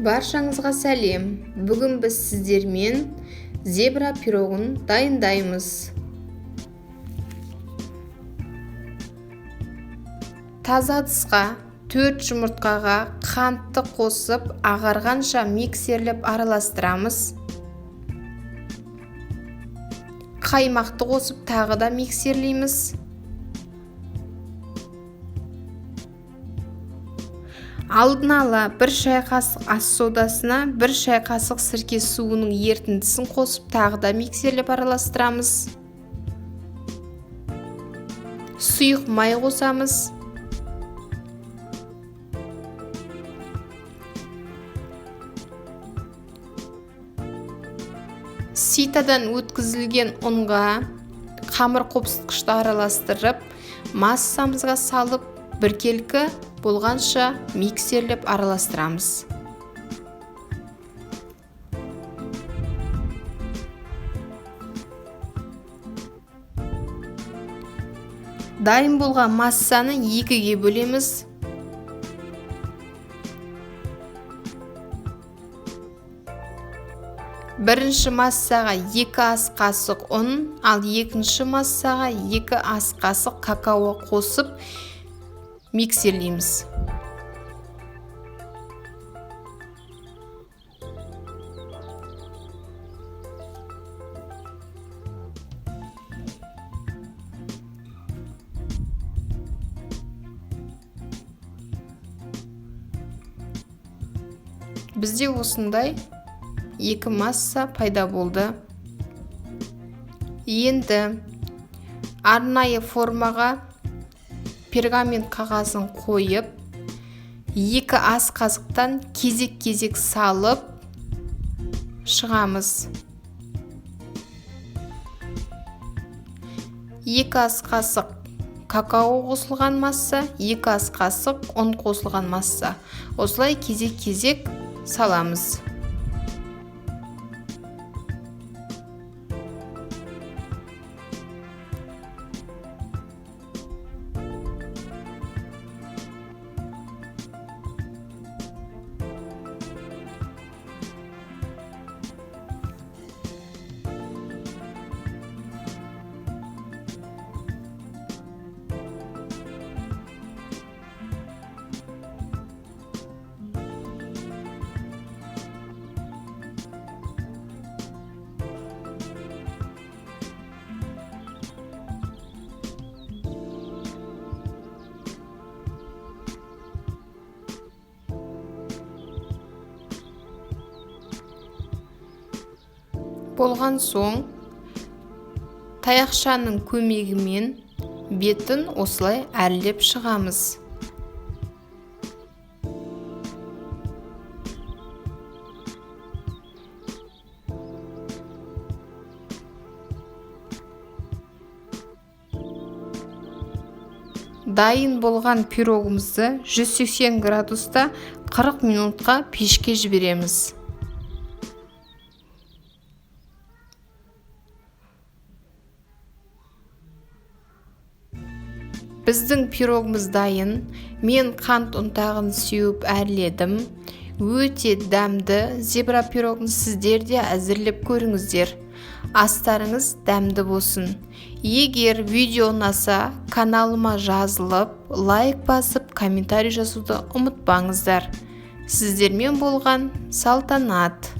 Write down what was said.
Баршаңызға сәлем. Бүгін біз сіздермен зебра пирогын дайындаймыз. Таза ыдысқа 4 жұмыртқаға қантты қосып, ағарғанша миксерлеп араластырамыз. Қаймақты қосып, тағы да миксерлейміз. Алдын ала 1 шай қасық ас содасына 1 шай қасық сірке суының ерітіндісін қосып, тағы да миксерлеп араластырамыз. Сұйық май қосамыз. Ситадан өткізілген ұнға қамыр қопсытқышты араластырып, массамызға салып, біркелкі болғанша миксерлеп араластырамыз. Дайын болған массаны 2-ге бөлеміз. Бірінші массаға 2 ас қасық ұн, ал екінші массаға 2 ас қасық какао қосып миксерлейміз. Бізде осындай 2 масса пайда болды. Енді арнайы формаға пергамент қағазын қойып, 2 ас қасықтан кезек-кезек салып шығамыз. 2 ас қасық какао қосылған масса, 2 ас қасық ұн қосылған масса. Осылай кезек-кезек саламыз. Болған соң, таяқшаның көмегімен бетін осылай әрлеп шығамыз. Дайын болған пирогымызды 180 градуста 40 минутқа пешке жібереміз. Біздің пирогымыз дайын. Мен қант ұнтағын сеуіп әрледім. Өте дәмді зебра пирогын сіздер де әзірлеп көріңіздер. Астарыңыз дәмді болсын. Егер видео ұнаса, каналыма жазылып, лайк басып, комментарий жазуды ұмытпаңыздар. Сіздермен болған Салтанат.